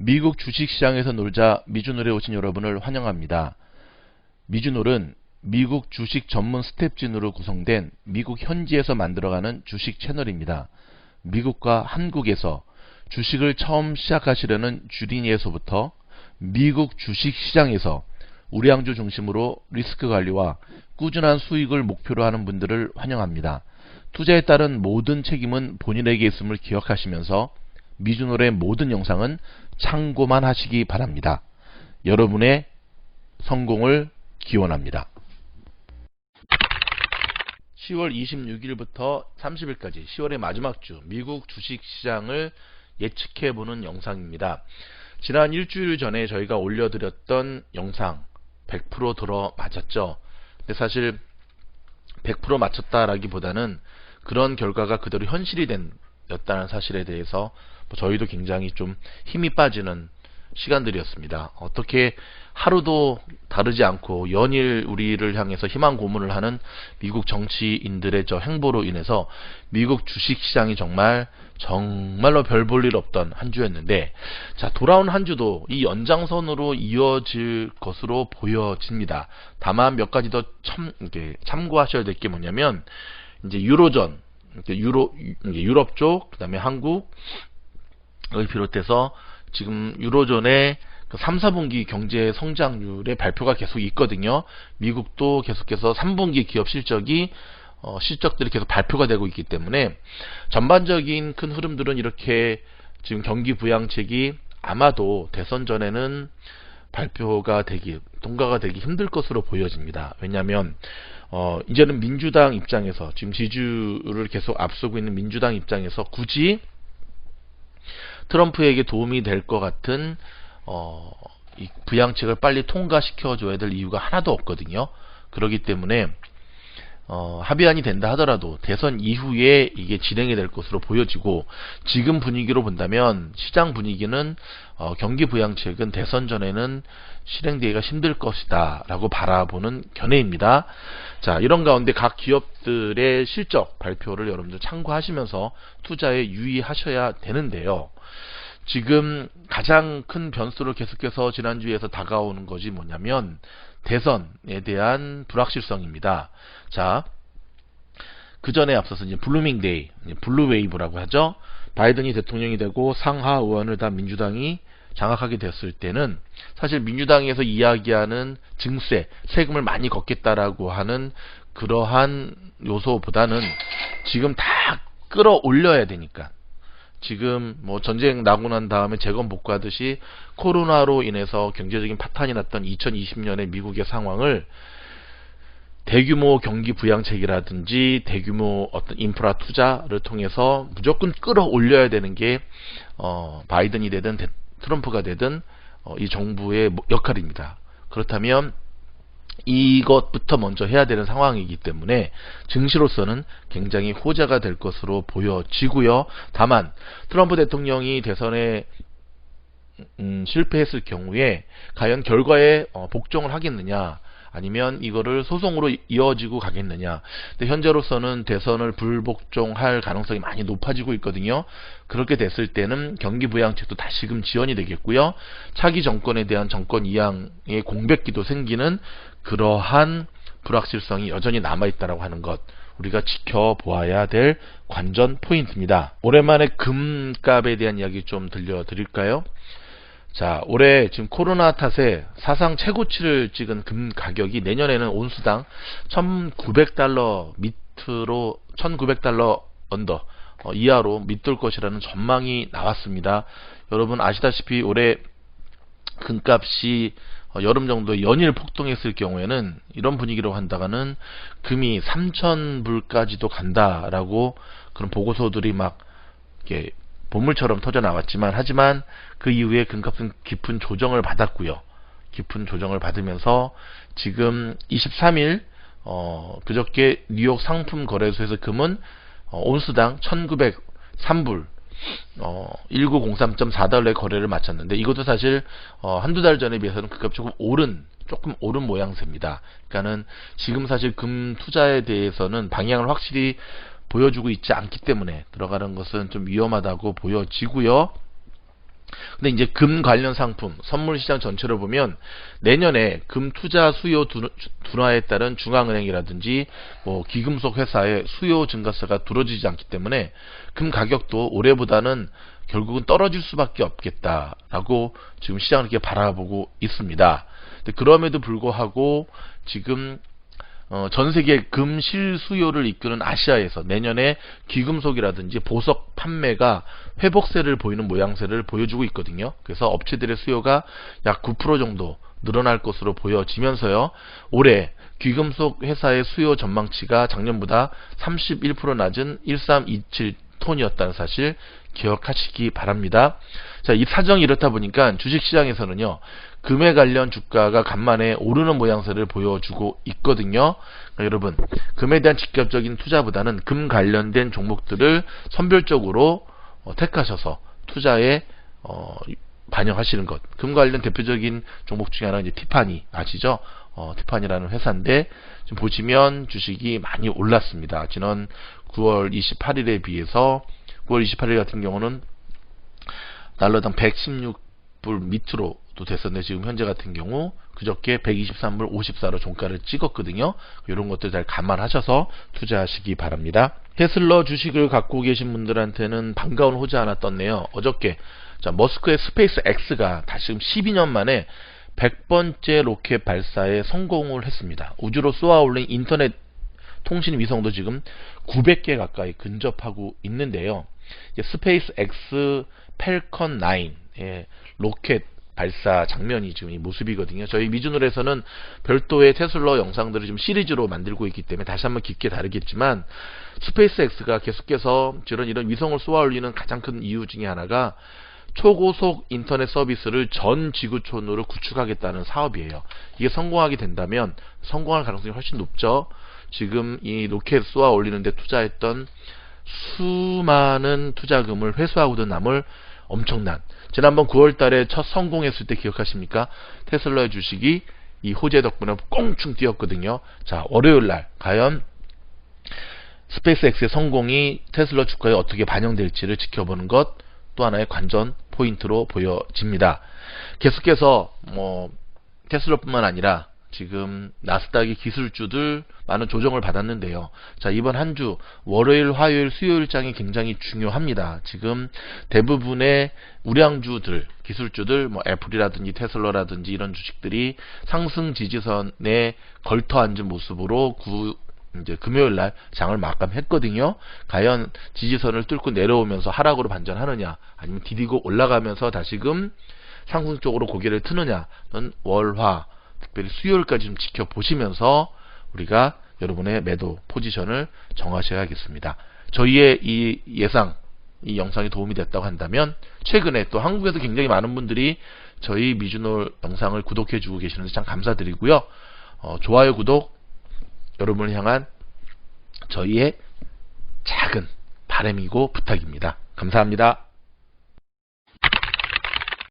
미국 주식시장에서 놀자 미주놀에 오신 여러분을 환영합니다. 미주놀은 미국 주식 전문 스텝진으로 구성된 미국 현지에서 만들어가는 주식 채널입니다. 미국과 한국에서 주식을 처음 시작하시려는 주린이에서부터 미국 주식시장에서 우량주 중심으로 리스크 관리와 꾸준한 수익을 목표로 하는 분들을 환영합니다. 투자에 따른 모든 책임은 본인에게 있음을 기억하시면서 미주놀의 모든 영상은 참고만 하시기 바랍니다. 여러분의 성공을 기원합니다. 10월 26일부터 30일까지 10월의 마지막 주 미국 주식시장을 예측해보는 영상입니다. 지난 일주일 전에 저희가 올려드렸던 영상 100% 들어 맞았죠. 근데 사실 100% 맞췄다라기보다는 그런 결과가 그대로 현실이 였다는 사실에 대해서 저희도 굉장히 좀 힘이 빠지는 시간들이었습니다. 어떻게 하루도 다르지 않고 연일 우리를 향해서 희망 고문을 하는 미국 정치인들의 저 행보로 인해서 미국 주식시장이 정말로 별 볼 일 없던 한 주였는데, 자, 돌아온 한 주도 이 연장선으로 이어질 것으로 보여집니다. 다만 몇 가지 더 참고하셔야 될 게 뭐냐면, 이제 유로존, 유럽 쪽, 그 다음에 한국을 비롯해서 지금 유로존의 3, 4분기 경제 성장률의 발표가 계속 있거든요. 미국도 계속해서 3분기 기업 실적들이 계속 발표가 되고 있기 때문에 전반적인 큰 흐름들은 이렇게 지금 경기 부양책이 아마도 대선 전에는 통과가 되기 힘들 것으로 보여집니다. 왜냐하면 이제는 민주당 입장에서 지금 지지율을 계속 앞서고 있는 민주당 입장에서 굳이 트럼프에게 도움이 될 것 같은 이 부양책을 빨리 통과시켜 줘야 될 이유가 하나도 없거든요. 그렇기 때문에 합의안이 된다 하더라도 대선 이후에 이게 진행이 될 것으로 보여지고, 지금 분위기로 본다면 시장 분위기는 경기 부양책은 대선 전에는 실행되기가 힘들 것이다 라고 바라보는 견해입니다. 자, 이런 가운데 각 기업들의 실적 발표를 여러분들 참고하시면서 투자에 유의하셔야 되는데요. 지금 가장 큰 변수를 계속해서 지난주에서 다가오는 것이 뭐냐면 대선에 대한 불확실성입니다. 자, 그 전에 앞서서 이제 블루밍데이, 블루웨이브라고 하죠. 바이든이 대통령이 되고 상하 의원을 다 민주당이 장악하게 됐을 때는 사실 민주당에서 이야기하는 증세, 세금을 많이 걷겠다라고 하는 그러한 요소보다는 지금 다 끌어올려야 되니까, 지금 전쟁 나고 난 다음에 재건 복구하듯이 코로나로 인해서 경제적인 파탄이 났던 2020년의 미국의 상황을 대규모 경기 부양책이라든지 대규모 어떤 인프라 투자를 통해서 무조건 끌어올려야 되는 게 바이든이 되든 트럼프가 되든 이 정부의 역할입니다. 그렇다면 이것부터 먼저 해야 되는 상황이기 때문에 증시로서는 굉장히 호재가 될 것으로 보여지고요. 다만 트럼프 대통령이 대선에 실패했을 경우에 과연 결과에 복종을 하겠느냐, 아니면 이거를 소송으로 이어지고 가겠느냐. 근데 현재로서는 대선을 불복종할 가능성이 많이 높아지고 있거든요. 그렇게 됐을 때는 경기 부양책도 다시금 지연이 되겠고요. 차기 정권에 대한 정권 이양의 공백기도 생기는 그러한 불확실성이 여전히 남아있다고 하는 것, 우리가 지켜보아야 될 관전 포인트입니다. 오랜만에 금값에 대한 이야기 좀 들려드릴까요? 자, 올해 지금 코로나 탓에 사상 최고치를 찍은 금 가격이 내년에는 온수당 1900달러 밑으로 1900달러 언더 이하로 밑돌 것이라는 전망이 나왔습니다. 여러분 아시다시피 올해 금값이 여름 정도 연일 폭등했을 경우에는 이런 분위기로 한다가는 금이 3000불까지도 간다라고 그런 보고서들이 막 이렇게 보물처럼 터져 나왔지만, 하지만 그 이후에 금값은 깊은 조정을 받았고요. 깊은 조정을 받으면서 지금 23일 그저께 뉴욕 상품 거래소에서 금은 온수당 1903불 1903.4달러의 거래를 마쳤는데, 이것도 사실 한두 달 전에 비해서는 금값이 조금 오른 모양새입니다. 그러니까는 지금 사실 금 투자에 대해서는 방향을 확실히 보여주고 있지 않기 때문에 들어가는 것은 좀 위험하다고 보여지고요. 근데 이제 금 관련 상품, 선물 시장 전체로 보면 내년에 금 투자 수요 둔화에 따른 중앙은행이라든지 뭐 귀금속 회사의 수요 증가세가 두려지지 않기 때문에 금 가격도 올해보다는 결국은 떨어질 수밖에 없겠다라고 지금 시장을 이렇게 바라보고 있습니다. 근데 그럼에도 불구하고 지금 전 세계 금 실수요를 이끄는 아시아에서 내년에 귀금속이라든지 보석 판매가 회복세를 보이는 모양새를 보여주고 있거든요. 그래서 업체들의 수요가 약 9% 정도 늘어날 것으로 보여지면서요. 올해 귀금속 회사의 수요 전망치가 작년보다 31% 낮은 1327톤이었다는 사실 기억하시기 바랍니다. 자, 이 사정이 이렇다 보니까 주식시장에서는요. 금에 관련 주가가 간만에 오르는 모양새를 보여주고 있거든요. 그러니까 여러분, 금에 대한 직접적인 투자보다는 금 관련된 종목들을 선별적으로 택하셔서 투자에 반영하시는 것. 금 관련 대표적인 종목 중에 하나는 이제 티파니 아시죠? 티파니라는 회사인데 지금 보시면 주식이 많이 올랐습니다. 지난 9월 28일에 비해서 9월 28일 같은 경우는 달러당 116불 밑으로도 됐었는데 지금 현재 같은 경우 그저께 123불 54로 종가를 찍었거든요. 이런 것들 잘 감안하셔서 투자하시기 바랍니다. 테슬라 주식을 갖고 계신 분들한테는 반가운 호재 하나 떴네요. 어저께 자, 머스크의 스페이스 X가 다시 12년 만에 100번째 로켓 발사에 성공을 했습니다. 우주로 쏘아올린 인터넷 통신 위성도 지금 900개 가까이 근접하고 있는데요. 스페이스 X 펠컨 9의 로켓 발사 장면이 지금 이 모습이거든요. 저희 미주놀에서는 별도의 테슬라 영상들을 지금 시리즈로 만들고 있기 때문에 다시 한번 깊게 다루겠지만 스페이스 X가 계속해서 이런 위성을 쏘아올리는 가장 큰 이유 중에 하나가 초고속 인터넷 서비스를 전 지구촌으로 구축하겠다는 사업이에요. 이게 성공하게 된다면 성공할 가능성이 훨씬 높죠. 지금 이 로켓 쏘아 올리는데 투자했던 수많은 투자금을 회수하고도 남을 엄청난 지난번 9월달에 첫 성공했을 때 기억하십니까? 테슬라의 주식이 이 호재 덕분에 꽁충 뛰었거든요. 자, 월요일날 과연 스페이스X의 성공이 테슬라 주가에 어떻게 반영될지를 지켜보는 것 또 하나의 관전 포인트로 보여집니다. 계속해서 테슬라뿐만 아니라 지금 나스닥의 기술주들 많은 조정을 받았는데요. 자, 이번 한 주 월요일, 화요일, 수요일장이 굉장히 중요합니다. 지금 대부분의 우량주들, 기술주들, 애플이라든지 테슬라라든지 이런 주식들이 상승 지지선에 걸터 앉은 모습으로 이제 금요일 날 장을 마감했거든요. 과연 지지선을 뚫고 내려오면서 하락으로 반전하느냐, 아니면 디디고 올라가면서 다시금 상승 쪽으로 고개를 트느냐는 월화 특별히 수요일까지 좀 지켜보시면서 우리가 여러분의 매도 포지션을 정하셔야겠습니다. 저희의 이 예상, 이 영상이 도움이 됐다고 한다면 최근에 또 한국에서 굉장히 많은 분들이 저희 미주놀 영상을 구독해주고 계시는데 참 감사드리고요. 좋아요, 구독 여러분을 향한 저희의 작은 바람이고 부탁입니다. 감사합니다.